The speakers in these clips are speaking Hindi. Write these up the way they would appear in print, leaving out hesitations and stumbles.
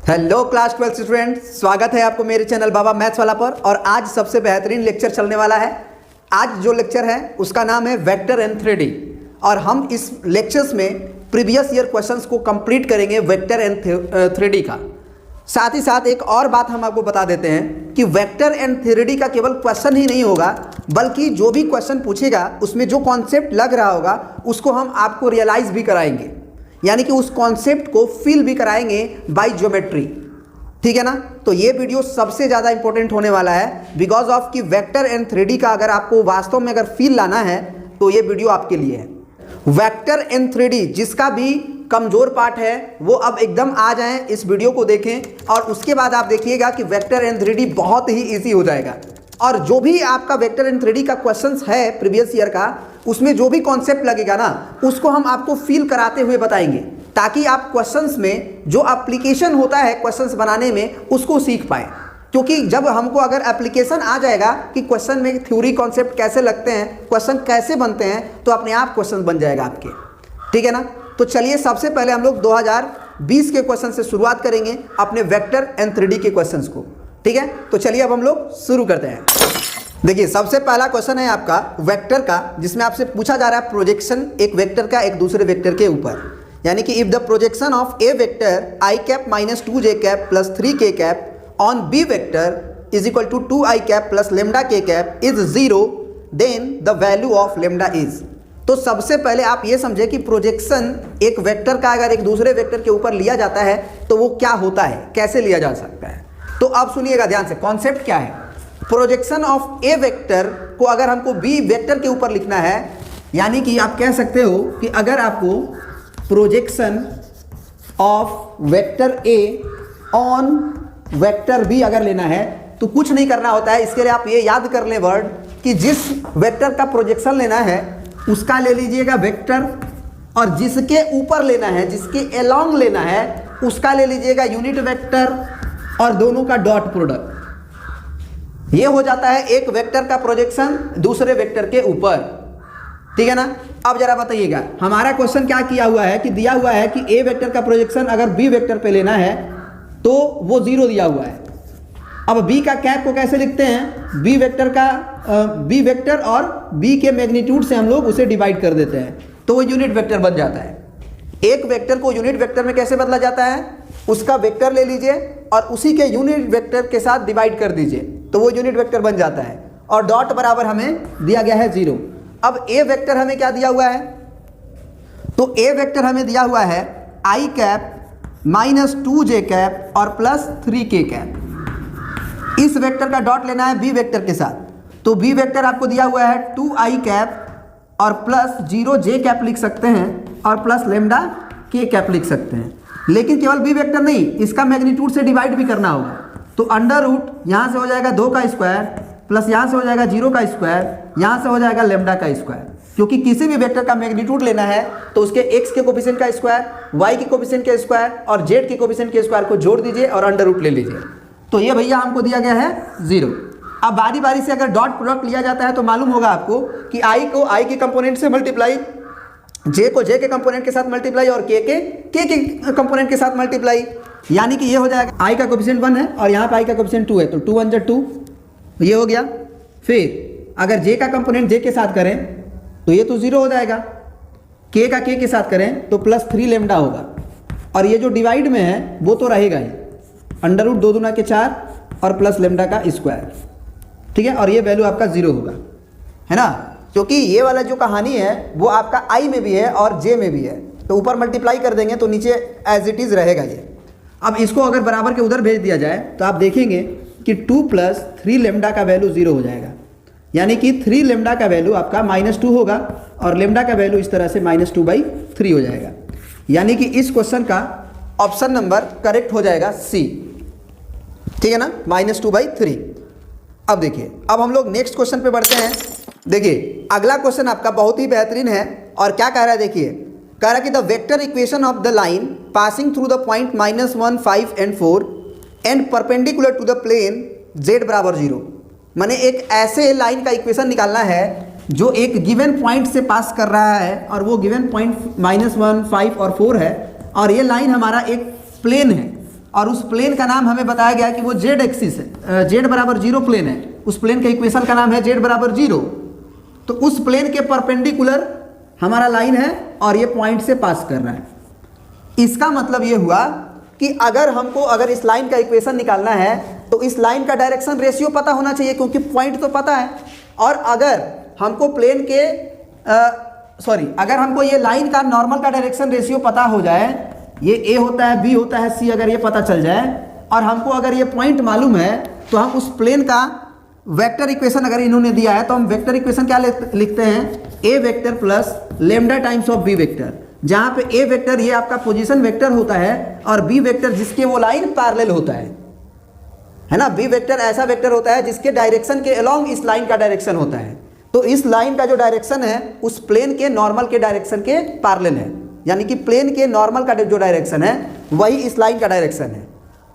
हेलो क्लास 12 स्टूडेंट, स्वागत है आपको मेरे चैनल बाबा मैथ्स वाला पर। और आज सबसे बेहतरीन लेक्चर चलने वाला है। आज जो लेक्चर है उसका नाम है वेक्टर एंड 3D और हम इस लेक्चर्स में प्रीवियस ईयर क्वेश्चंस को कंप्लीट करेंगे वेक्टर एंड 3D का। साथ ही साथ एक और बात हम आपको बता देते हैं कि वेक्टर एंड 3D का केवल क्वेश्चन ही नहीं होगा, बल्कि जो भी क्वेश्चन पूछेगा उसमें जो कॉन्सेप्ट लग रहा होगा उसको हम आपको रियलाइज भी कराएंगे, यानी कि उस कॉन्सेप्ट को फील भी कराएंगे बाय ज्योमेट्री। ठीक है ना। तो ये वीडियो सबसे ज़्यादा इंपॉर्टेंट होने वाला है बिकॉज ऑफ कि वेक्टर एंड 3D का अगर आपको वास्तव में अगर फील लाना है तो ये वीडियो आपके लिए है। वेक्टर एंड 3D जिसका भी कमज़ोर पार्ट है वो अब एकदम आ जाएं, इस वीडियो को देखें और उसके बाद आप देखिएगा कि वेक्टर एंड 3D बहुत ही ईजी हो जाएगा। और जो भी आपका वेक्टर एंड 3D का क्वेश्चंस है प्रीवियस ईयर का, उसमें जो भी कॉन्सेप्ट लगेगा ना उसको हम आपको फील कराते हुए बताएंगे, ताकि आप क्वेश्चंस में जो एप्लीकेशन होता है क्वेश्चंस बनाने में उसको सीख पाए। क्योंकि जब हमको अगर एप्लीकेशन आ जाएगा कि क्वेश्चन में थ्योरी कॉन्सेप्ट कैसे लगते हैं, क्वेश्चन कैसे बनते हैं, तो अपने आप क्वेश्चन बन जाएगा आपके। ठीक है ना। तो चलिए सबसे पहले हम लोग 2020 के क्वेश्चन से शुरुआत करेंगे अपने वेक्टर एंड 3D के क्वेश्चंस को। ठीक है, तो चलिए अब हम लोग शुरू करते हैं। देखिए सबसे पहला क्वेश्चन है आपका वेक्टर का, जिसमें आपसे पूछा जा रहा है प्रोजेक्शन एक वेक्टर का एक दूसरे वेक्टर के ऊपर, यानी कि if the projection of a vector i cap minus 2j cap plus 3k cap on b vector is equal to 2i cap plus lambda k cap is 0, then the value of lambda is. तो सबसे पहले आप ये समझे कि प्रोजेक्शन एक वेक्टर का अगर एक दूसरे वेक्टर के ऊपर लिया जाता है तो वो क्या होता है, कैसे लिया जा सकता है। तो अब सुनिएगा ध्यान से, कॉन्सेप्ट क्या है। प्रोजेक्शन ऑफ ए वेक्टर को अगर हमको बी वेक्टर के ऊपर लिखना है, यानी कि आप कह सकते हो कि अगर आपको projection of vector a on vector b अगर लेना है तो कुछ नहीं करना होता है। इसके लिए आप ये याद कर लें वर्ड कि जिस वेक्टर का प्रोजेक्शन लेना है उसका ले लीजिएगा वेक्टर, और जिसके ऊपर लेना है, जिसके अलोंग लेना है, उसका ले लीजिएगा यूनिट वेक्टर, और दोनों का डॉट प्रोडक्ट। ये हो जाता है एक वेक्टर का प्रोजेक्शन दूसरे वेक्टर के ऊपर। ठीक है ना। अब जरा बताइएगा हमारा क्वेश्चन क्या किया हुआ है कि दिया हुआ है कि ए वेक्टर का प्रोजेक्शन अगर बी वेक्टर पे लेना है तो वो 0 दिया हुआ है। अब बी का कैप को कैसे लिखते हैं, बी वेक्टर का बी वेक्टर और बी के मैग्नीट्यूड से हम लोग उसे डिवाइड कर देते हैं तो वो यूनिट वेक्टर बन जाता है। एक वेक्टर को यूनिट वेक्टर में कैसे बदला जाता है, उसका वेक्टर ले लीजिए और उसी के यूनिट वेक्टर के साथ डिवाइड कर दीजिए तो वो यूनिट वेक्टर बन जाता है, और डॉट बराबर हमें दिया गया है 0। अब ए वेक्टर हमें क्या दिया हुआ है, तो ए वेक्टर हमें दिया हुआ है आई कैप माइनस 2j कैप और प्लस 3k कैप। इस वेक्टर का डॉट लेना है बी वेक्टर के साथ, तो बी वेक्टर आपको दिया हुआ है 2i कैप और प्लस 0j कैप लिख सकते हैं और प्लस लेमडा k कैप लिख सकते हैं। लेकिन केवल बी वेक्टर नहीं, इसका मैग्नीट्यूड से डिवाइड भी करना होगा, तो अंडर रूट यहाँ से हो जाएगा 2 का स्क्वायर प्लस यहाँ से हो जाएगा 0 का स्क्वायर, यहाँ से हो जाएगा लेमडा का स्क्वायर। क्योंकि किसी भी वेक्टर का मैग्नीट्यूड लेना है तो उसके x के कोफिशिएंट का स्क्वायर, y के कोफिशिएंट के स्क्वायर और z के कोफिशिएंट के स्क्वायर को जोड़ दीजिए और अंडर रूट ले लीजिए। तो ये भैया हमको दिया गया है 0। अब बारी बारी से अगर डॉट प्रोडक्ट लिया जाता है तो मालूम होगा आपको कि i को i के कंपोनेंट से मल्टीप्लाई, j को j के कंपोनेंट के साथ मल्टीप्लाई और k के कंपोनेंट के साथ मल्टीप्लाई, यानी कि ये हो जाएगा i का कोफिशिएंट 1 है और यहाँ पे i का कोफिशिएंट 2 है, तो 2 1 जा 2, ये हो गया। फिर अगर j का कंपोनेंट j के साथ करें तो ये तो 0 हो जाएगा, k का k के साथ करें तो प्लस 3 लेमडा होगा, और ये जो डिवाइड में है वो तो रहेगा ही, अंडर रूट 2 दूना के 4 और प्लस लेमडा का स्क्वायर। ठीक है, और ये वैल्यू आपका 0 होगा, है ना। क्योंकि ये वाला जो कहानी है वो आपका i में भी है और j में भी है, तो ऊपर मल्टीप्लाई कर देंगे तो नीचे एज इट इज़ रहेगा ये। अब इसको अगर बराबर के उधर भेज दिया जाए तो आप देखेंगे कि 2 प्लस 3 लेमडा का वैल्यू 0 हो जाएगा, यानी कि 3 लेमडा का वैल्यू आपका -2 होगा और लेमडा का वैल्यू इस तरह से -2/3 हो जाएगा, यानी कि इस क्वेश्चन का ऑप्शन नंबर करेक्ट हो जाएगा सी। ठीक है ना, -2/3। अब देखिए, अब हम लोग नेक्स्ट क्वेश्चन पे बढ़ते हैं। देखिए अगला क्वेश्चन आपका बहुत ही बेहतरीन है और क्या कह रहा है, देखिए कह रहा है कि the vector equation of the line passing through the point -1 5 and 4 and perpendicular to the plane z बराबर 0। माने एक ऐसे लाइन का इक्वेशन निकालना है जो एक गिवन पॉइंट से पास कर रहा है और वो गिवन पॉइंट -1 5 और 4 है, और ये लाइन हमारा एक प्लेन है और उस प्लेन का नाम हमें बताया गया कि वो जेड एक्सिस है, जेड बराबर 0 प्लेन है, उस प्लेन के इक्वेशन का नाम है जेड बराबर 0। तो उस प्लेन के परपेंडिकुलर हमारा लाइन है और ये पॉइंट से पास कर रहा है। इसका मतलब ये हुआ कि अगर इस लाइन का इक्वेशन निकालना है तो इस लाइन का डायरेक्शन रेशियो पता होना चाहिए, क्योंकि पॉइंट तो पता है। और अगर हमको प्लेन के अगर हमको ये लाइन का नॉर्मल का डायरेक्शन रेशियो पता हो जाए, ये ए होता है, बी होता है, सी, अगर ये पता चल जाए और हमको अगर ये पॉइंट मालूम है, तो हम उस प्लेन का वेक्टर इक्वेशन अगर इन्होंने दिया है तो हम वेक्टर इक्वेशन क्या लिखते हैं, A vector plus lambda times of B vector, जहां पे ए वेक्टर ये आपका पोजीशन वेक्टर होता है और बी वेक्टर जिसके वो लाइन पैरेलल होता है ना। बी वेक्टर ऐसा वेक्टर होता है जिसके डायरेक्शन के अलोंग इस लाइन का डायरेक्शन होता है। तो इस लाइन का जो डायरेक्शन है उस प्लेन के नॉर्मल के डायरेक्शन के पैरेलल है, यानी कि प्लेन के नॉर्मल का जो डायरेक्शन है वही इस लाइन का डायरेक्शन है।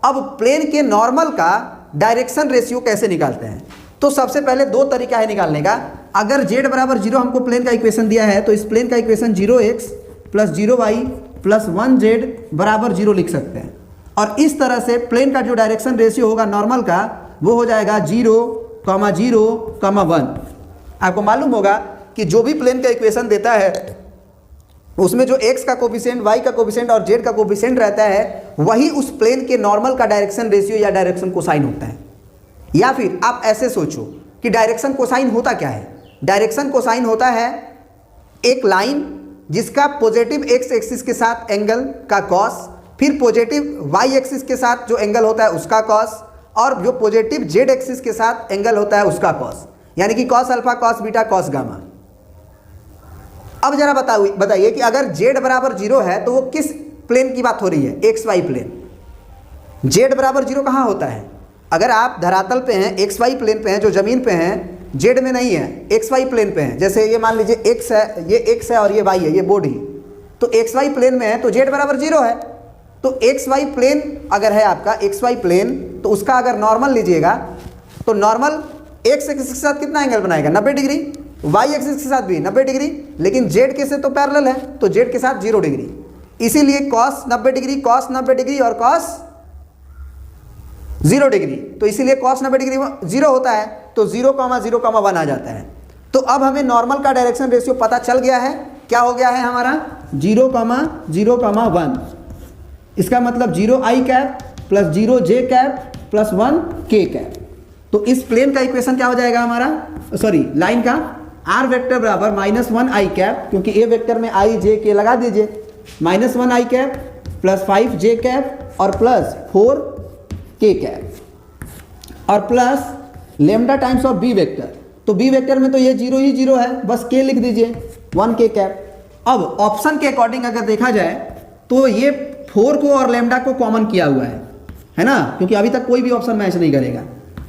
अब प्लेन के नॉर्मल का डायरेक्शन रेशियो कैसे निकालते हैं, तो सबसे पहले दो तरीका है निकालने का। अगर z बराबर 0 हमको प्लेन का इक्वेशन दिया है तो इस प्लेन का equation 0x plus 0y plus 1z बराबर 0 लिख सकते हैं। और इस तरह से प्लेन का जो डायरेक्शन रेशियो होगा नॉर्मल का वो हो जाएगा 0, 0, 1। आपको मालूम होगा कि जो भी प्लेन का इक्वेशन देता है उसमें जो x का कोफिशिएंट, y का कोफिशिएंट और z का कोफिशिएंट रहता है वही उस प्लेन के नॉर्मल का डायरेक्शन रेशियो या डायरेक्शन कोसाइन होता है। या फिर आप ऐसे सोचो कि डायरेक्शन कोसाइन होता क्या है। डायरेक्शन कोसाइन होता है एक लाइन जिसका पॉजिटिव x एक्सिस के साथ एंगल का कॉस, फिर पॉजिटिव y एक्सिस के साथ जो एंगल होता है उसका कॉस, और जो पॉजिटिव z एक्सिस के साथ एंगल होता है उसका कॉस, यानी कि cos alpha, cos beta, cos gamma. अब जरा बताइए कि अगर z बराबर 0 है तो वो किस प्लेन की बात हो रही है, एक्स वाई प्लेन। z बराबर 0 कहाँ होता है, अगर आप धरातल पे हैं, एक्स वाई प्लेन पे हैं, जो जमीन पे हैं, जेड में नहीं है, एक्स वाई प्लेन पे हैं। जैसे ये मान लीजिए एक्स है, ये एक्स है और ये वाई है, ये बॉडी, तो एक्स वाई प्लेन में है तो जेड बराबर 0 है। तो एक्स वाई प्लेन अगर है आपका एक्स वाई प्लेन, तो उसका अगर नॉर्मल लीजिएगा तो नॉर्मल एक्स एक्सिस के साथ कितना एंगल बनाएगा, 90 डिग्री, वाई एक्सिस के साथ भी 90 डिग्री, लेकिन जेड के से तो पैरेलल है तो जेड के साथ 0 डिग्री। इसीलिए कॉस 90 डिग्री, कॉस 90 डिग्री और कॉस 0 डिग्री, तो इसीलिए cos 90 डिग्री 0 होता है, तो 0, 0, 1 आ जाता है। तो अब हमें नॉर्मल का डायरेक्शन रेशियो पता चल गया है, क्या हो गया है हमारा 0, 0, 1। इसका मतलब 0i cap plus 0j cap plus 1k cap. तो इस प्लेन का इक्वेशन क्या हो जाएगा हमारा, लाइन का r वेक्टर बराबर -1i कैप, क्योंकि a वेक्टर में i j k लगा दीजिए, -1i cap plus 5j cap और प्लस 4k कैप और plus lambda times of B vector. तो बी वेक्टर में तो ये 0 ही 0 है, बस k लिख दीजिए, 1k कैप। अब ऑप्शन के अकॉर्डिंग अगर देखा जाए तो ये 4 को और लेमडा को कॉमन किया हुआ है ना, क्योंकि अभी तक कोई भी ऑप्शन मैच नहीं करेगा।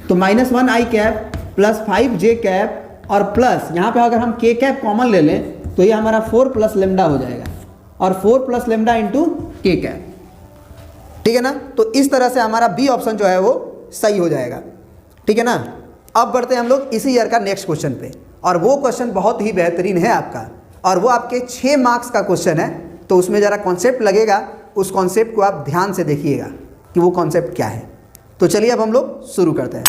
तो -1i cap plus 5j cap और प्लस यहाँ पे अगर हम k कैप कॉमन ले लें तो ये हमारा 4 प्लस लेमडा हो जाएगा और 4 plus lambda into k cap, ठीक है ना। तो इस तरह से हमारा बी ऑप्शन जो है वो सही हो जाएगा, ठीक है ना। अब बढ़ते हैं हम लोग इसी ईयर का नेक्स्ट क्वेश्चन पे, और वो क्वेश्चन बहुत ही बेहतरीन है आपका, और वो आपके 6 मार्क्स का क्वेश्चन है। तो उसमें ज़रा कॉन्सेप्ट लगेगा, उस कॉन्सेप्ट को आप ध्यान से देखिएगा कि वो कॉन्सेप्ट क्या है। तो चलिए अब हम लोग शुरू करते हैं।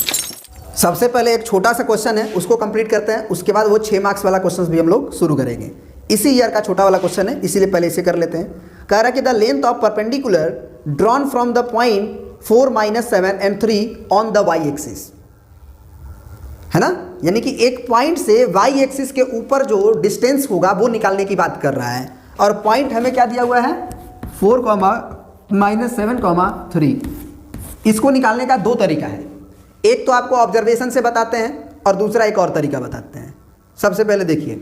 सबसे पहले एक छोटा सा क्वेश्चन है, उसको कंप्लीट करते हैं, उसके बाद वो 6 मार्क्स वाला क्वेश्चन भी हम लोग शुरू करेंगे। इसी ईयर का छोटा वाला क्वेश्चन है, इसीलिए पहले इसे कर लेते हैं। कह रहा है कि the length of perpendicular drawn from the point 4, -7 and 3 on the Y axis, है ना, यानी कि एक पॉइंट से वाई एक्सिस के ऊपर जो डिस्टेंस होगा वो निकालने की बात कर रहा है। और पॉइंट हमें क्या दिया हुआ है 4, -7, 3। इसको निकालने का 2 तरीका है, एक तो आपको ऑब्जर्वेशन से बताते हैं और दूसरा एक और तरीका बताते हैं। सबसे पहले देखिए,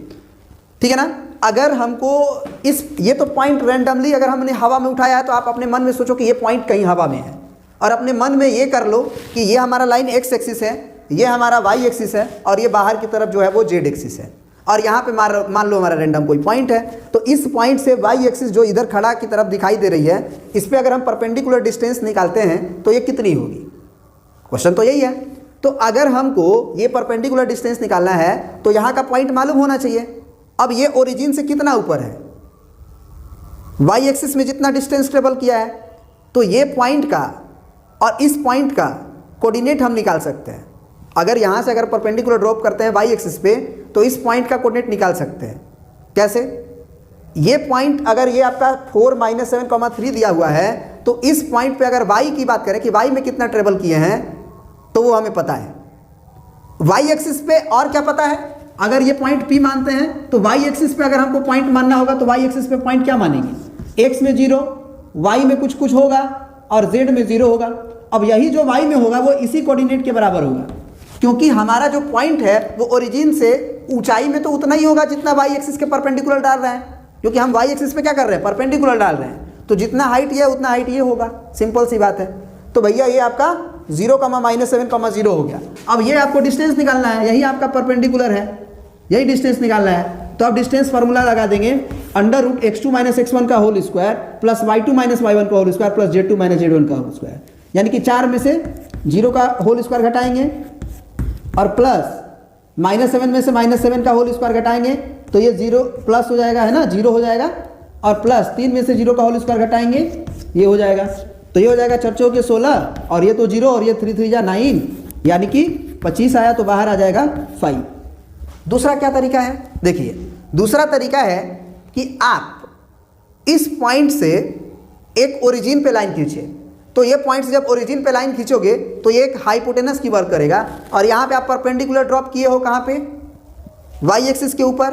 ठीक है ना, अगर हमको ये तो पॉइंट रैंडमली अगर हमने हवा में उठाया है तो आप अपने मन में सोचो कि ये पॉइंट कहीं हवा में है, और अपने मन में ये कर लो कि ये हमारा लाइन एक्स एक्सिस है, ये हमारा वाई एक्सिस है, और ये बाहर की तरफ जो है वो जेड एक्सिस है, और यहाँ पे मान लो हमारा रैंडम कोई पॉइंट है। तो इस पॉइंट से वाई एक्सिस जो इधर खड़ा की तरफ दिखाई दे रही है, इस पर अगर हम परपेंडिकुलर डिस्टेंस निकालते हैं तो ये कितनी होगी, क्वेश्चन तो यही है। तो अगर हमको ये परपेंडिकुलर डिस्टेंस निकालना है तो यहाँ का पॉइंट मालूम होना चाहिए। अब ये ओरिजिन से कितना ऊपर है, वाई एक्सिस में जितना डिस्टेंस ट्रेवल किया है, तो ये पॉइंट का और इस पॉइंट का कोऑर्डिनेट हम निकाल सकते हैं। अगर यहाँ से अगर परपेंडिकुलर ड्रॉप करते हैं वाई एक्सिस पे तो इस पॉइंट का कोऑर्डिनेट निकाल सकते हैं। कैसे? ये पॉइंट अगर ये आपका 4 - 7, 3 दिया हुआ है तो इस पॉइंट पे अगर y की बात करें कि y में कितना ट्रेवल किए हैं तो वो हमें पता है। y एक्सिस पे और क्या पता है? अगर ये पॉइंट P मानते हैं तो y एक्सिस पे अगर हमको पॉइंट मानना होगा तो y एक्सिस पे पॉइंट क्या मानेंगे? x में 0, y में कुछ होगा और z में 0 होगा। अब यही जो y में होगा वो इसी कोऑर्डिनेट के बराबर होगा, क्योंकि हमारा जो पॉइंट है वो ओरिजिन से ऊंचाई में तो उतना ही होगा जितना y एक्सिस के परपेंडिकुलर डाल रहे हैं, क्योंकि हम y एक्सिस पे क्या कर रहे हैं? परपेंडिकुलर डाल रहे हैं। तो जितना हाइट ये उतना हाइट ये होगा, सिंपल सी बात है। तो भैया ये आपका 0, -7, 0 हो गया। अब ये आपको डिस्टेंस निकालना है, यही आपका परपेंडिकुलर है, यही डिस्टेंस निकालना है। तो अब डिस्टेंस फार्मूला लगा देंगे, √x2 - x1 का whole square plus y2 - y1 का whole square plus z2 - z1 का होल स्क्वायर, यानी कि 4 में से 0 का होल स्क्वायर घटाएंगे और प्लस -7 में से -7 का होल स्क्वायर घटाएंगे तो ये 0 प्लस हो जाएगा, है ना, 0 हो जाएगा। और प्लस 3 में से 0 का होल स्क्वायर घटाएंगे, ये हो जाएगा। तो ये हो जाएगा 4 के 16 और ये तो 0 और ये 3 3 जा 9, यानी कि 25 आया तो बाहर आ जाएगा 5। दूसरा क्या तरीका है? देखिए, दूसरा तरीका है कि आप इस पॉइंट से एक ओरिजिन पे लाइन खींचिए। तो ये पॉइंट से जब ओरिजिन पे लाइन खींचोगे तो ये एक हाइपोटेनस की वर्क करेगा और यहाँ पे आप परपेंडिकुलर ड्रॉप किए हो कहाँ पे? वाई एक्सिस के ऊपर।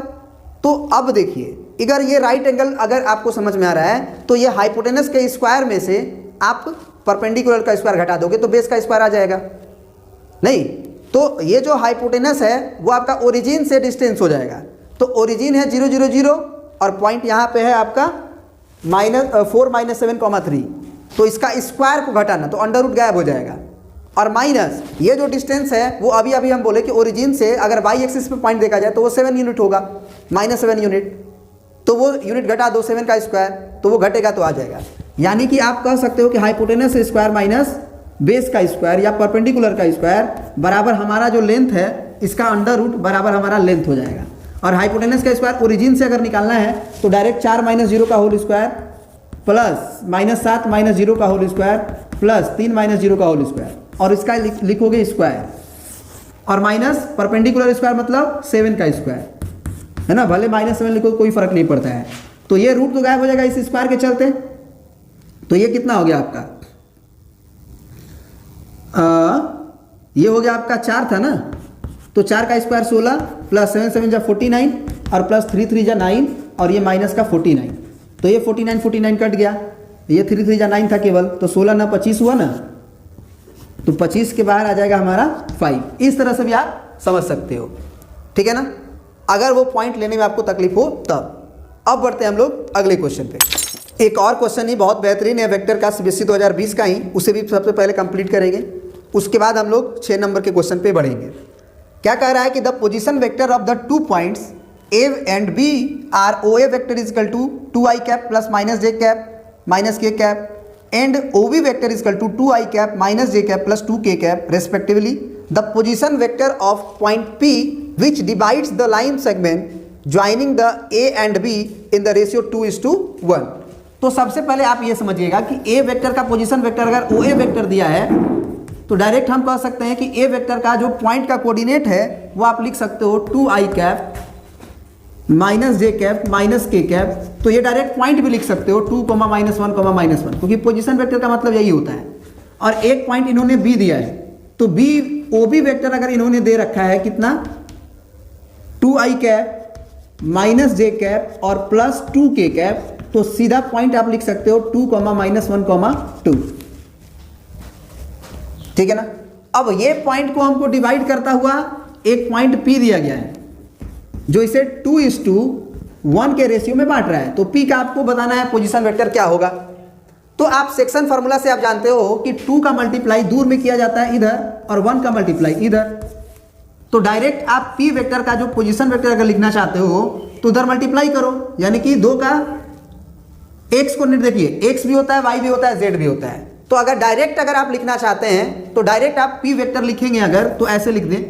तो अब देखिए, अगर ये राइट एंगल अगर आपको समझ में आ रहा है तो ये हाइपोटेनस के स्क्वायर में से आप परपेंडिकुलर का स्क्वायर घटा दोगे तो बेस का स्क्वायर आ जाएगा। नहीं तो ये जो हाइपोटेनस है वो आपका ओरिजिन से डिस्टेंस हो जाएगा। तो ओरिजिन है 0 0 0 और पॉइंट यहाँ पे है आपका -4 - 7, 3। तो इसका स्क्वायर को घटाना तो अंडर रूट गायब हो जाएगा और माइनस ये जो डिस्टेंस है वो अभी हम बोले कि ओरिजिन से अगर y एक्सिस पे पॉइंट देखा जाए तो वो 7 यूनिट होगा, -7 यूनिट। तो वो यूनिट घटा दो 7 का स्क्वायर तो वो घटेगा तो आ जाएगा। यानी कि आप कह सकते हो कि हाइपोटेनस स्क्वायर माइनस बेस का स्क्वायर या परपेंडिकुलर का स्क्वायर बराबर हमारा जो लेंथ है इसका अंडर रूट बराबर हमारा लेंथ हो जाएगा। और हाइपोटेनस का स्क्वायर ओरिजिन से अगर निकालना है तो डायरेक्ट 4 - 0 का होल स्क्वायर प्लस -7 - 0 का होल स्क्वायर प्लस 3 - 0 का होल स्क्वायर और इसका लिखोगे स्क्वायर और माइनस परपेंडिकुलर स्क्वायर मतलब 7 का स्क्वायर, है ना। भले -7 लिखो कोई फर्क नहीं पड़ता है। तो ये रूट तो गायब हो जाएगा इस स्क्वायर के चलते। तो ये कितना हो गया आपका? ये हो गया आपका 4 था ना, तो 4 का स्क्वायर 16 प्लस 7 7 जा 49 और प्लस 3 3 जा 9 और ये माइनस का 49। तो ये 49 कट गया, ये 3 3 जा 9 था केवल, तो 16 ना 25 हुआ ना, तो 25 के बाहर आ जाएगा हमारा 5। इस तरह से भी आप समझ सकते हो, ठीक है ना, अगर वो पॉइंट लेने में आपको तकलीफ हो तब। अब बढ़ते हैं हम लोग अगले क्वेश्चन पे। एक और क्वेश्चन ही बहुत बेहतरीन है, वेक्टर का सीबीएसई 2020 का ही, उसे भी सबसे पहले कंप्लीट करेंगे। उसके बाद हम लोग 6 नंबर के क्वेश्चन पे बढ़ेंगे। क्या कह रहा है कि the position vector of the 2 points A and B are OA vector is equal to 2i cap plus minus j cap minus k cap and OB vector is equal to 2i cap minus j cap plus 2k cap respectively. The position vector of point P which divides the line segment joining the A and B in the ratio 2:1. तो सबसे पहले आप ये समझिएगा कि A वेक्टर का पोजीशन वेक्टर अगर OA वेक्टर दिया है तो डायरेक्ट हम कह सकते हैं कि A वेक्टर का जो पॉइंट का कोऑर्डिनेट है वो आप लिख सकते हो 2i cap माइनस जे कैप माइनस के कैप। तो ये डायरेक्ट पॉइंट भी लिख सकते हो 2, -1, -1, क्योंकि पोजीशन वेक्टर का मतलब यही होता है। और एक पॉइंट इन्होंने बी दिया है, तो बी ओबी वेक्टर अगर इन्होंने दे रखा है कितना 2i कैप माइनस जे कैप और प्लस 2k कैप, तो सीधा पॉइंट आप लिख सकते हो 2, -1, 2। ठीक है ना। अब ये पॉइंट को हमको डिवाइड करता हुआ एक पॉइंट P दिया गया है जो इसे 2:1 के रेशियो में बांट रहा है। तो P का आपको बताना है पोजीशन वेक्टर क्या होगा। तो आप सेक्शन फार्मूला से आप जानते हो कि 2 का मल्टीप्लाई दूर में किया जाता है इधर और 1 का मल्टीप्लाई इधर। तो डायरेक्ट आप P वेक्टर का जो पोजीशन वेक्टर अगर लिखना चाहते हो तो उधर मल्टीप्लाई करो, यानी कि 2 का x कोऑर्डिनेट देखिए, x भी होता है, y भी होता है, z भी होता है। तो अगर डायरेक्ट अगर आप लिखना चाहते हैं तो डायरेक्ट आप P वेक्टर लिखेंगे अगर, तो ऐसे लिख दें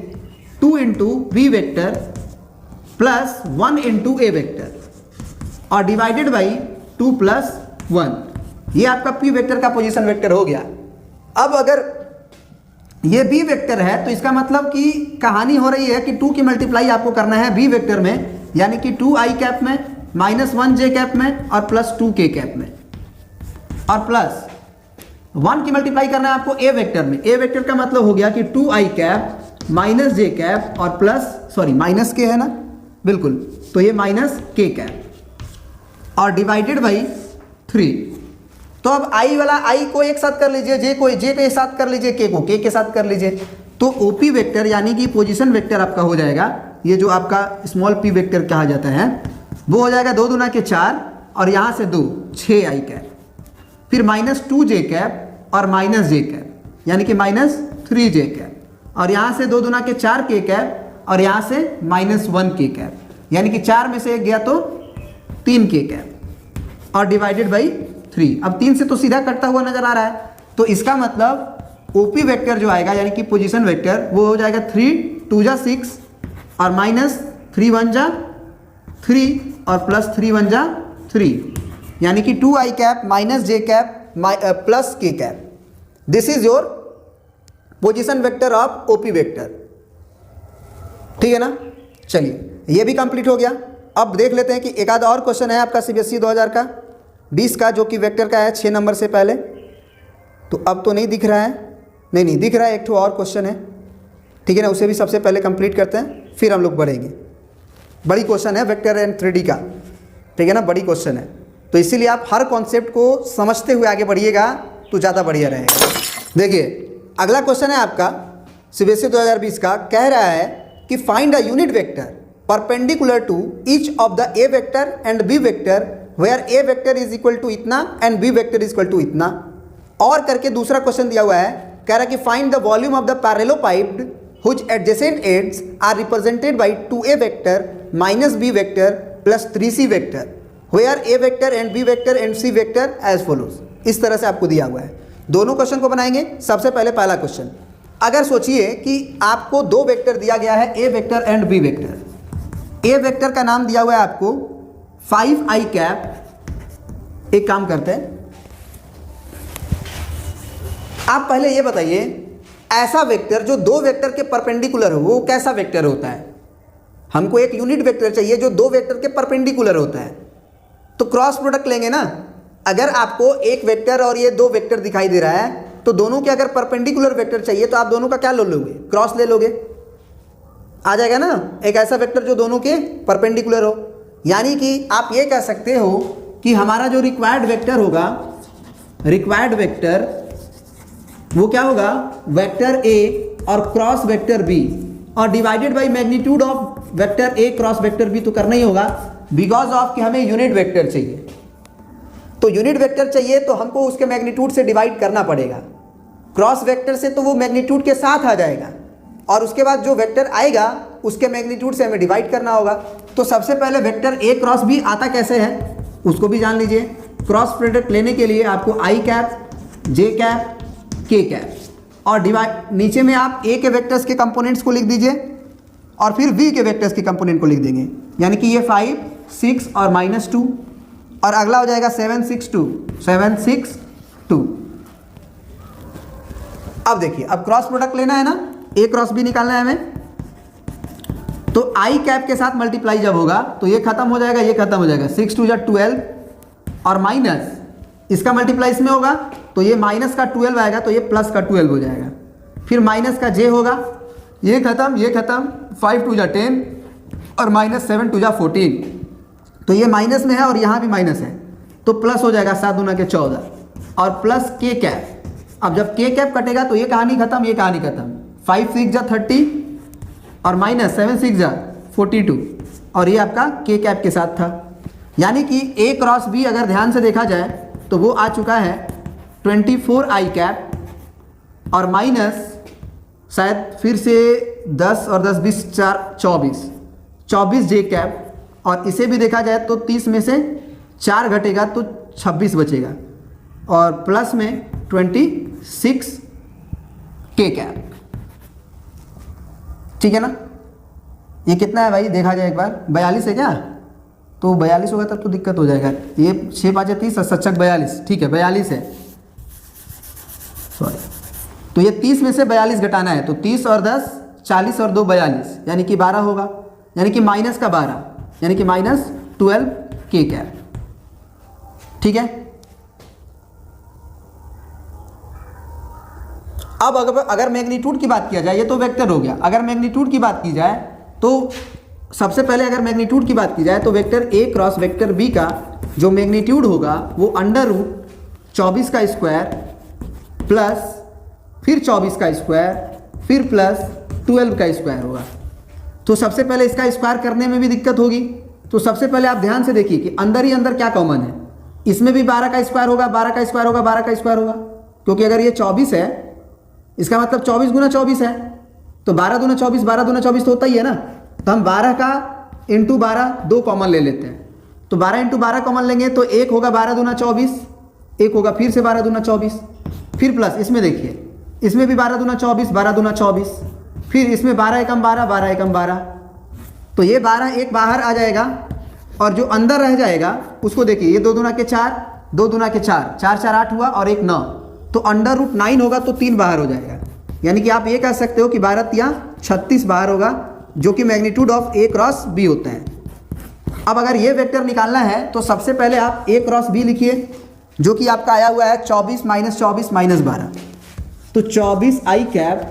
2 × V vector plus 1 × A vector और डिवाइडेड बाई 2 + 1। ये आपका P वेक्टर का पोजीशन वेक्टर हो गया। अब अगर ये बी वेक्टर है तो इसका मतलब कि कहानी हो रही है कि 2 की मल्टीप्लाई आपको करना है बी वेक्टर में, यानी कि 2i कैप में, -1j कैप में और +2k कैप में, और प्लस 1 की मल्टीप्लाई करना है आपको ए वेक्टर में। ए वेक्टर का मतलब हो गया कि 2i कैप -j कैप और -k है ना, बिल्कुल, तो ये -k कैप और डिवाइडेड बाई 3। तो अब i वाला i को एक साथ कर लीजिए, j के साथ कर लीजिए, k को k के साथ कर लीजिए, तो OP वेक्टर यानी कि पोजीशन वेक्टर आपका हो जाएगा, ये जो आपका स्मॉल p वेक्टर कहा जाता है, वो हो जाएगा 2 दूना के 4 और यहाँ से 2, 6i कैप, फिर -2j कैप और -j कैप यानी कि -3j कैप, और यहाँ से 2 दूना के 4k कैप और यहाँ से -1k कैप, यानी कि 4 में से एक गया तो 3k कैप और डिवाइडेड बाई 3। अब 3 से तो सीधा कटता हुआ नजर आ रहा है, तो इसका मतलब OP वेक्टर जो आएगा यानी कि पोजीशन वेक्टर वो हो जाएगा 3 2 जा 6 और -3 1 जा 3 और +3 1 जा 3, यानी कि 2i cap -j cap +k cap. This is your position vector of OP vector, ठीक है ना। चलिए ये भी कंप्लीट हो गया। अब देख लेते हैं कि एक आधा और क्वेश्चन है आपका CBSE 2020 का, जो कि वेक्टर का है 6 नंबर से पहले। तो अब तो नहीं दिख रहा है, नहीं दिख रहा है, एक ठो और क्वेश्चन है, ठीक है ना, उसे भी सबसे पहले कंप्लीट करते हैं, फिर हम लोग बढ़ेंगे। बड़ी क्वेश्चन है वेक्टर एंड 3D का, ठीक है ना, बड़ी क्वेश्चन है, तो इसीलिए आप हर कॉन्सेप्ट को समझते हुए आगे बढ़िएगा तो ज़्यादा बढ़िया रहेगा। देखिए अगला क्वेश्चन है आपका CBSE 2020 का, कह रहा है कि find a unit vector perpendicular to each of the A vector and B vector where A vector is equal to इतना and B vector is equal to इतना। और करके दूसरा क्वेश्चन दिया हुआ है, कह रहा है कि find the volume of the parallelopiped which adjacent edges are represented by 2a vector -b vector +3c vector where A vector and B vector and c vector as follows. इस तरह से आपको दिया हुआ है। दोनों क्वेश्चन को बनाएंगे। सबसे पहले पहला क्वेश्चन, अगर सोचिए कि आपको 2 वेक्टर दिया गया है, A vector and B vector. A vector का नाम दिया हुआ है आपको 5i कैप। एक काम करते हैं, आप पहले ये बताइए, ऐसा वेक्टर जो 2 वेक्टर के परपेंडिकुलर हो वो कैसा वेक्टर होता है। हमको एक यूनिट वेक्टर चाहिए जो 2 वेक्टर के परपेंडिकुलर होता है, तो क्रॉस प्रोडक्ट लेंगे ना। अगर आपको एक वेक्टर और ये 2 वेक्टर दिखाई दे रहा है, तो दोनों के अगर परपेंडिकुलर वेक्टर चाहिए तो आप दोनों का क्या ले लोगे, क्रॉस ले लोगे, आ जाएगा ना। एक ऐसा वेक्टर जो दोनों के परपेंडिकुलर हो, यानी कि आप ये कह सकते हो कि हमारा जो रिक्वायर्ड वेक्टर होगा, रिक्वायर्ड वेक्टर वो क्या होगा, वेक्टर ए और क्रॉस वेक्टर बी और divided by magnitude of vector a cross vector b तो करना ही होगा, बिकॉज ऑफ कि हमें यूनिट वेक्टर चाहिए। तो यूनिट वेक्टर चाहिए तो हमको उसके मैग्नीट्यूड से डिवाइड करना पड़ेगा। क्रॉस वेक्टर से तो वो मैग्नीट्यूड के साथ आ जाएगा और उसके बाद जो वेक्टर आएगा उसके मैग्नीट्यूड से हमें डिवाइड करना होगा। तो सबसे पहले वेक्टर ए क्रॉस बी आता कैसे है उसको भी जान लीजिए। क्रॉस प्रोडक्ट लेने के लिए आपको आई कैप, जे कैप, के कैप और डिवाइड, नीचे में आप ए के वेक्टर्स के कंपोनेंट्स को लिख दीजिए और फिर बी के वेक्टर्स के कंपोनेंट को लिख देंगे, यानी कि ये 5, 6 और -2 और अगला हो जाएगा 7, 6, 2, 7, 6, 2। अब देखिए, अब क्रॉस प्रोडक्ट लेना है ना, ए क्रॉस बी निकालना है हमें, तो आई कैप के साथ मल्टीप्लाई जब होगा तो ये खत्म हो जाएगा, ये खत्म हो जाएगा, 6 2 जा 12 और माइनस इसका मल्टीप्लाई इसमें होगा तो ये माइनस का 12 आएगा तो ये प्लस का 12 हो जाएगा। फिर माइनस का जे होगा, ये खत्म, 5 2 जा 10 और -7 2 जा 14, तो ये माइनस में है और यहाँ भी माइनस है तो प्लस हो जाएगा 7 दूना के 14 और प्लस के कैप। अब जब के कैप कटेगा तो ये कहानी खत्म, ये कहानी खत्म। 5 6 जा 30 और -7 6 जा 42 और ये आपका के कैप के साथ था, यानी कि ए क्रॉस बी अगर ध्यान से देखा जाए तो वो आ चुका है 24 आई कैप और माइनस शायद फिर से 10 और 10 20 4 24 जे कैप और इसे भी देखा जाए तो 30 में से 4 घटेगा तो 26 बचेगा और प्लस में 26 के कैप। ठीक है ना। ये कितना है भाई, देखा जाए एक बार, 42 है क्या, तो 42 होगा तब तो दिक्कत हो जाएगा। ये 6 5 30 और 7 42, ठीक है 42 है, सॉरी तो ये 30 में से 42 घटाना है, तो 30 और 10 40 और 2 42, यानी कि 12 होगा, यानी कि माइनस का 12, यानी कि -12 k कैप। ठीक है। अब अगर मैग्नीट्यूड की बात किया जाए, ये तो वेक्टर हो गया, अगर मैग्नीट्यूड की बात की जाए तो सबसे पहले अगर मैग्नीट्यूड की बात की जाए तो vector a cross vector b का जो मैग्नीट्यूड होगा वो √24 का स्क्वायर प्लस फिर 24 का स्क्वायर फिर प्लस 12 का स्क्वायर होगा। तो सबसे पहले इसका स्क्वायर करने में भी दिक्कत होगी, तो सबसे पहले आप ध्यान से देखिए कि अंदर ही अंदर क्या कॉमन है, इसमें भी 12 का स्क्वायर होगा, 12 का स्क्वायर होगा, 12 का स्क्वायर होगा, क्योंकि अगर ये 24 है इसका मतलब 24 गुना 24 है, तो 12 दूना 24, 12 दूना 24 तो होता ही है ना। तो हम 12 का इंटू 12 2 कॉमन ले लेते हैं, तो 12 इंटू 12 कॉमन लेंगे तो एक होगा 12 दूना 24, एक होगा फिर से 12 दूना 24, फिर प्लस इसमें देखिए इसमें भी 12 दूना 24, 12 दूना 24, फिर इसमें 12 एकम 12, 12 एकम 12, तो ये 12 एक बाहर आ जाएगा और जो अंदर रह जाएगा उसको देखिए, ये 2 दूना के 4, 2 दूना के 4, 4 4 8 हुआ और एक 9, तो √9 होगा तो 3 बाहर हो जाएगा, यानी कि आप ये कह सकते हो कि 12 तिया 36 बाहर होगा, जो कि magnitude of a cross b होता है। अब अगर ये वेक्टर निकालना है तो सबसे पहले आप ए क्रॉस बी लिखिए, जो कि आपका आया हुआ है 24 - 24 - 12, तो 24 i cap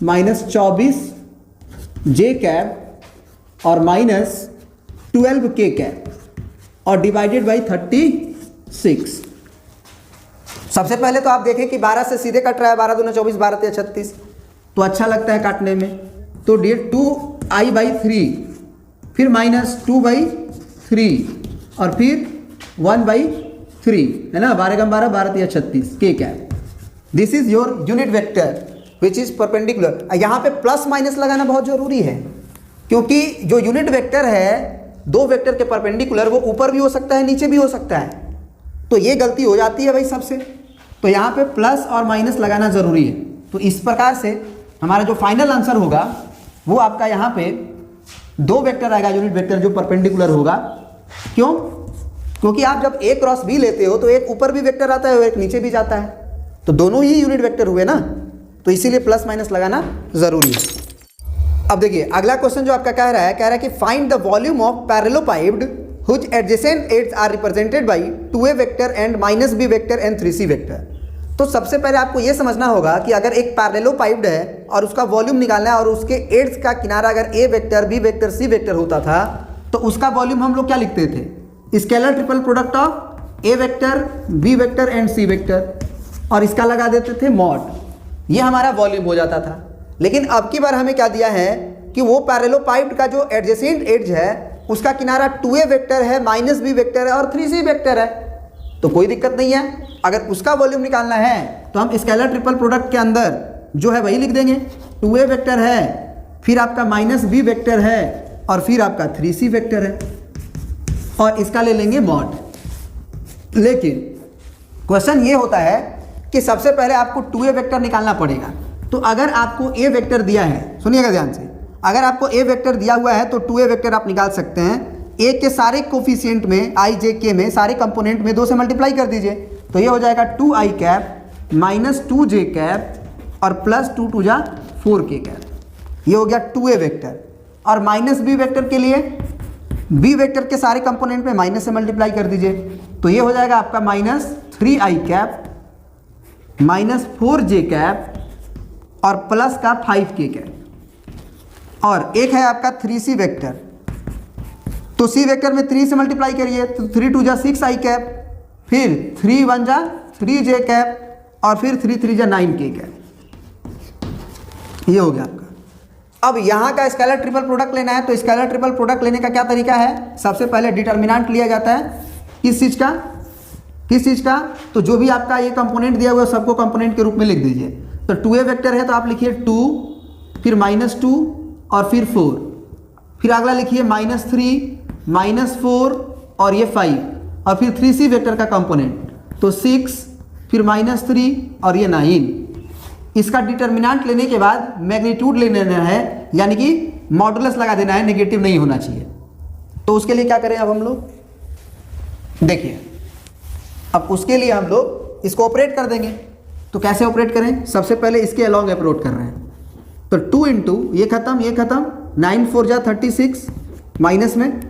minus 24 j cap और -12 k कैप और डिवाइडेड बाई 36। सबसे पहले तो आप देखें कि 12 से सीधे कट रहा है, 12 दूना 24, 12 तिया 36, तो अच्छा लगता है काटने में, तो 2i/3 फिर -2/3 और फिर 1/3 है ना, 12 कम 12, 12 तिया 36 k cap. This is your unit vector which is perpendicular. यहाँ पे प्लस माइनस लगाना बहुत जरूरी है, क्योंकि जो यूनिट वेक्टर है दो वेक्टर के परपेंडिकुलर वो ऊपर भी हो सकता है नीचे भी हो सकता है, तो ये गलती हो जाती है भाई सबसे। तो यहाँ पे प्लस और माइनस लगाना जरूरी है। तो इस प्रकार से हमारा जो फाइनल आंसर होगा वो आपका यहाँ पे 2 वेक्टर आएगा यूनिट वेक्टर जो परपेंडिकुलर होगा। क्यों? क्योंकि आप जब ए क्रॉस बी लेते हो तो एक ऊपर भी वेक्टर आता है और एक नीचे भी जाता है, तो दोनों ही यूनिट वेक्टर हुए ना, तो इसीलिए प्लस माइनस लगाना जरूरी है। अब देखिए अगला क्वेश्चन जो आपका कह रहा है कि find the volume of parallelopiped which adjacent edges are represented by 2a vector and -b vector and 3c vector. तो सबसे पहले आपको यह समझना होगा कि अगर एक पैरेललोपाइप्ड है और उसका वॉल्यूम निकालना है और उसके एड्स का किनारा अगर a vector b vector c vector होता था तो उसका वॉल्यूम हम लोग क्या लिखते थे, scalar triple product of a vector b vector and c vector, और इसका लगा देते थे मॉड, ये हमारा वॉल्यूम हो जाता था। लेकिन अब की बार हमें क्या दिया है कि वो पैरेललोपाइप्ड का जो एडजेसेंट एड्ज है उसका किनारा 2a वेक्टर है, -b वेक्टर है और 3c वेक्टर है, तो कोई दिक्कत नहीं है। अगर उसका वॉल्यूम निकालना है तो हम स्केलर ट्रिपल प्रोडक्ट के अंदर जो है वही लिख देंगे, 2a वेक्टर है, फिर आपका -b वेक्टर है और फिर आपका 3c वेक्टर है और इसका ले लेंगे मॉड। लेकिन क्वेश्चन ये होता है कि सबसे पहले आपको 2a वेक्टर निकालना पड़ेगा। तो अगर आपको a वेक्टर दिया है, सुनिएगा ध्यान से, अगर आपको a वेक्टर दिया हुआ है तो 2a वेक्टर आप निकाल सकते हैं। a के सारे कोफिशिएंट में i j k में सारे कंपोनेंट में 2 से मल्टीप्लाई कर दीजिए, तो ये हो जाएगा 2i कैप -2j कैप और +2 2 जा 4k कैप, ये हो गया 2a वेक्टर। और -b वेक्टर के लिए b वेक्टर के सारे कंपोनेंट में माइनस से मल्टीप्लाई कर दीजिए, तो ये हो जाएगा आपका -3i कैप -4j कैप और प्लस का 5k कैप। और एक है आपका 3c वेक्टर, तो c वेक्टर में 3 से मल्टीप्लाई करिए तो 3 2 जा 6i कैप, फिर 3 1 जा 3j कैप और फिर 3 3 जा 9k कैप, ये हो गया आपका। अब यहाँ का स्केलर ट्रिपल प्रोडक्ट लेना है, तो स्केलर ट्रिपल प्रोडक्ट लेने का क्या तरीका है, सबसे पहले डिटर्मिनेंट लिया जाता है किस चीज़ का, तो जो भी आपका ये कंपोनेंट दिया हुआ है सबको कंपोनेंट के रूप में लिख दीजिए। तो 2a वेक्टर है तो आप लिखिए 2, फिर -2 और फिर 4, फिर अगला लिखिए -3 -4 और ये 5 और फिर 3c वेक्टर का कंपोनेंट तो 6, फिर -3 और ये 9। इसका डिटर्मिनेंट लेने के बाद मैग्नीट्यूड ले लेना है, यानी कि मॉडुलस लगा देना है, नेगेटिव नहीं होना चाहिए। तो उसके लिए क्या करें अब हम लोग, देखिए अब उसके लिए हम लोग इसको ऑपरेट कर देंगे। तो कैसे ऑपरेट करें? सबसे पहले इसके अलॉन्ग अप्रोच कर रहे हैं, तो 2 इंटू ये खत्म 9 4 जा 36 माइनस में,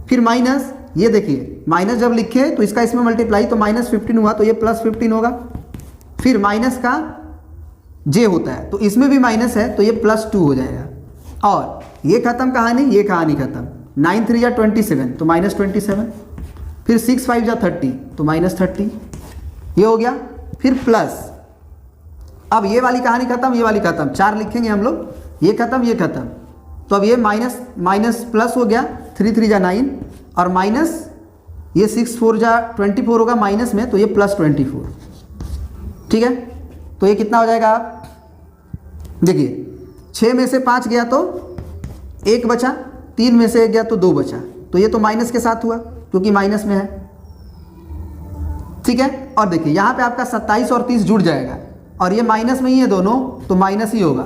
फिर माइनस, ये देखिए माइनस जब लिखे तो इसका इसमें मल्टीप्लाई, तो -15 हुआ तो ये +15 होगा, फिर माइनस का जे होता है तो इसमें भी माइनस है तो ये +2 हो जाएगा, और ये खत्म कहानी, ये कहानी खत्म। 9 3 जा 27 तो -27, फिर 6 5 जा 30 तो -30, ये हो गया, फिर प्लस, अब ये वाली कहानी खत्म, ये वाली खत्म, 4 लिखेंगे हम लोग, ये खत्म, तो अब ये माइनस प्लस हो गया, 3 3 जा 9, और माइनस ये 6 4 जा 24 होगा माइनस में, तो ये +24, ठीक है। तो ये कितना हो जाएगा? देखिए 6 में से 5 गया तो 1 बचा, 3 में से 1 गया तो 2 बचा, तो ये तो माइनस के साथ हुआ क्योंकि माइनस में है, ठीक है। और देखिए यहाँ पे आपका 27 और 30 जुड़ जाएगा, और ये माइनस में ही है दोनों, तो माइनस ही होगा,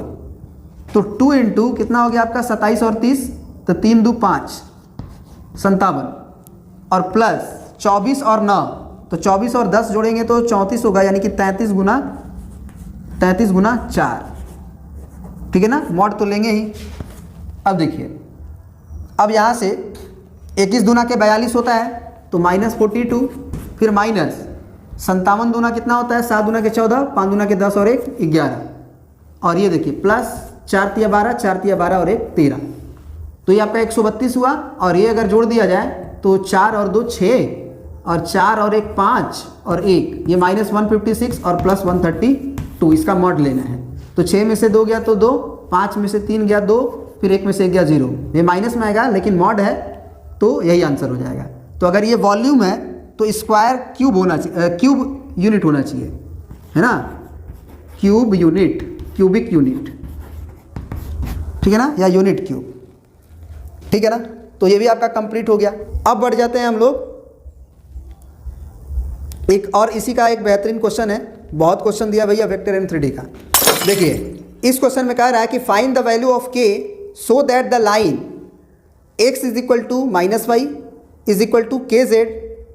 तो 2 इंटू कितना हो गया आपका 27 और 30, तो 3 2 5 57, और प्लस 24 और 9, तो 24 और 10 जोड़ेंगे तो 34 होगा, यानी कि 33 गुना 4, ठीक है ना, मॉड तो लेंगे ही। अब देखिए, अब यहाँ से 21 दूना के 42 होता है तो -42, फिर माइनस 57 दूना कितना होता है, 7 दूना के 14, 5 दूना के 10 और 1 11, और ये देखिए प्लस 4 तिया 12, 4 तिया 12 और 1 13, तो ये आपका 132 हुआ, और ये अगर जोड़ दिया जाए तो 4 और 2 6, और 4 और 1 5 और 1, ये -156 और +132, इसका मॉड लेना है। तो 6 में से 2 गया तो 2, 5 में से 3 गया 2, फिर 1 में से 1 गया 0, ये माइनस में आएगा लेकिन मॉड है तो यही आंसर हो जाएगा। तो अगर ये वॉल्यूम है तो स्क्वायर क्यूब होना चाहिए, क्यूब यूनिट होना चाहिए, है ना, क्यूब यूनिट, क्यूबिक यूनिट, ठीक है ना, या यूनिट क्यूब, ठीक है ना। तो ये भी आपका कंप्लीट हो गया। अब बढ़ जाते हैं हम लोग, एक और इसी का एक बेहतरीन क्वेश्चन है, बहुत क्वेश्चन दिया भैया वेक्टर एंड 3D का। देखिए इस क्वेश्चन में कह रहा है कि find the value of k so that the line x is equal to -y is equal to kz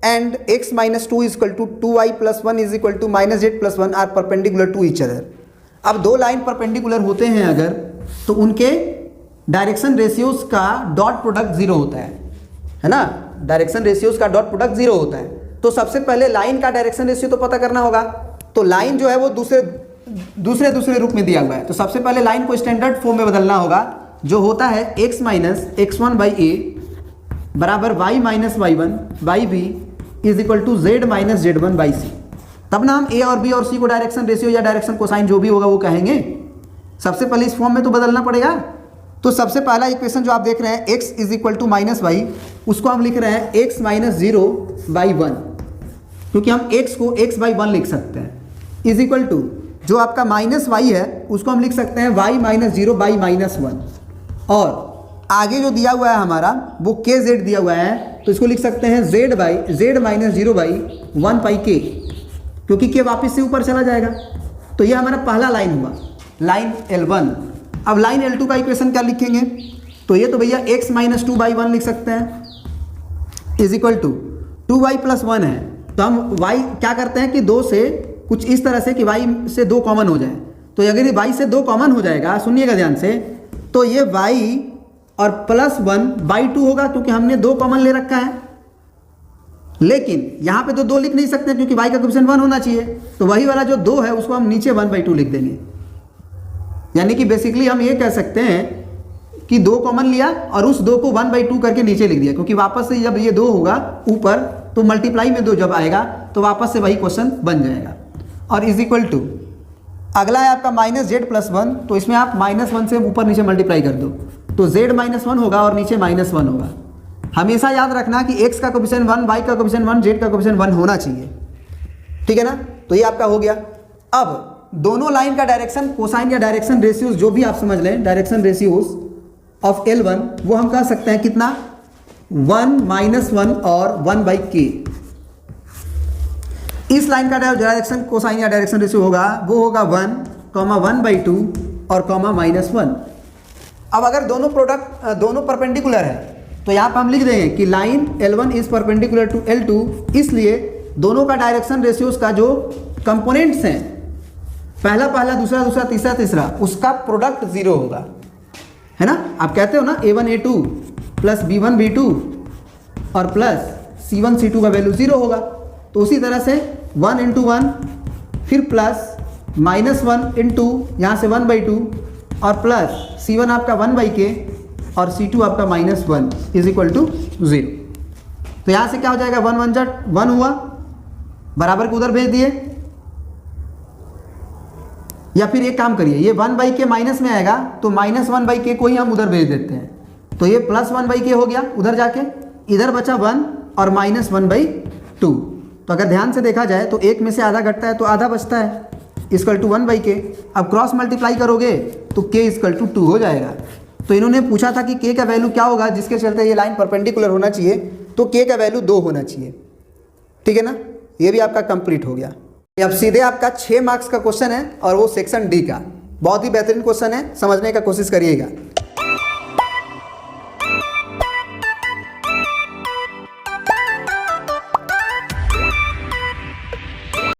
and x - 2 is equal to 2y + 1 is equal to -z + 1 are perpendicular to each other. अब दो लाइन परपेंडिकुलर होते हैं अगर, तो उनके डायरेक्शन रेशियोज का डॉट प्रोडक्ट 0 होता है ना, डायरेक्शन रेशियोज का डॉट प्रोडक्ट 0 होता है। तो सबसे पहले लाइन का डायरेक्शन रेशियो तो पता करना होगा, तो लाइन जो है वो दूसरे रूप में दिया हुआ है, तो सबसे पहले लाइन को स्टैंडर्ड फॉर्म में बदलना होगा, जो होता है x - x1/a बराबर y - y1/b is equal to z - z1/c। तब ना हम a और b और c को डायरेक्शन रेशियो या डायरेक्शन कोसाइन जो भी होगा वो कहेंगे। सबसे पहले इस फॉर्म में तो बदलना पड़ेगा। तो सबसे पहला इक्वेशन जो आप देख रहे हैं x is equal to -y, उसको हम लिख रहे हैं x - 0/1, क्योंकि हम x को x/1 लिख सकते हैं, इज इक्वल टू जो आपका -y है उसको हम लिख सकते हैं y - 0/-1, और आगे जो दिया हुआ है हमारा वो kz दिया हुआ है, तो इसको लिख सकते हैं z - 0/1/k, क्योंकि k वापस से ऊपर चला जाएगा। तो ये हमारा पहला लाइन हुआ, लाइन L1। अब लाइन L2 का इक्वेशन क्या लिखेंगे, तो ये तो भैया x - 2/1 लिख सकते हैं, इज इक्वल टू 2y + 1 है, तो हम y क्या करते हैं कि 2 से कुछ इस तरह से कि y से 2 कॉमन हो जाए, तो अगर ये y से 2 कॉमन हो जाएगा, सुनिएगा ध्यान से, तो ये y और +1/2 होगा, क्योंकि हमने 2 कॉमन ले रखा है। लेकिन यहाँ पे तो 2 लिख नहीं सकते क्योंकि y का कोएफिशिएंट 1 होना चाहिए, तो वही वाला जो 2 है उसको हम नीचे 1/2 लिख देंगे। यानी कि बेसिकली हम ये कह सकते हैं कि 2 कॉमन लिया और उस 2 को 1/2 करके नीचे लिख दिया, क्योंकि वापस से जब ये 2 होगा ऊपर तो मल्टीप्लाई में 2 जब आएगा तो वापस से वही क्वेश्चन बन जाएगा। और इज इक्वल टू अगला है आपका -z + 1, तो इसमें आप -1 से ऊपर नीचे मल्टीप्लाई कर दो, तो z - 1 होगा और नीचे -1 होगा। हमेशा याद रखना कि x का कोएफिशिएंट 1, y का कोएफिशिएंट 1, z का कोएफिशिएंट 1 होना चाहिए, ठीक है ना। तो ये आपका हो गया। अब दोनों लाइन का डायरेक्शन कोसाइन या डायरेक्शन रेशियोज जो भी आप समझ लें, डायरेक्शन रेशियोज ऑफ L1 वो हम कह सकते हैं कितना, 1 - 1 और 1/k। इस लाइन का डायरेक्शन कोसाइन या डायरेक्शन रेशियो होगा, वो होगा 1, 1/2 और -1। अब अगर दोनों परपेंडिकुलर है तो यहाँ पर हम लिख देंगे कि line L1 is perpendicular to L2, इसलिए दोनों का डायरेक्शन रेशियोज का जो कंपोनेंट्स हैं पहला पहला, दूसरा दूसरा, तीसरा तीसरा, उसका प्रोडक्ट 0 होगा, है ना। आप कहते हो ना A1 A2 plus B1 B2 और प्लस C1 C2 का वैल्यू 0 होगा। तो उसी तरह से 1 इंटू 1 फिर प्लस -1 इंटू यहाँ से 1/2 और प्लस C1 आपका 1/k और C2 आपका -1 इज इक्वल टू 0। तो यहाँ से क्या हो जाएगा, 1 1 जा 1 हुआ, बराबर को उधर भेज दिए, या फिर एक काम करिए, ये 1/k माइनस में आएगा तो -1/k को ही हम उधर भेज देते हैं। तो ये +1/k हो गया उधर जाके, इधर बचा 1 और -1/2। तो अगर ध्यान से देखा जाए तो एक में से आधा घटता है तो आधा बचता है, इक्वल टू 1/k। अब क्रॉस मल्टीप्लाई करोगे तो k इक्वल टू 2 हो जाएगा। तो इन्होंने पूछा था कि k का वैल्यू क्या होगा जिसके चलते ये लाइन परपेंडिकुलर होना चाहिए, तो k का वैल्यू 2 होना चाहिए, ठीक है ना। ये भी आपका कंप्लीट हो गया। अब सीधे आपका 6 मार्क्स का क्वेश्चन है और वो सेक्शन डी का, बहुत ही बेहतरीन क्वेश्चन है, समझने का कोशिश करिएगा।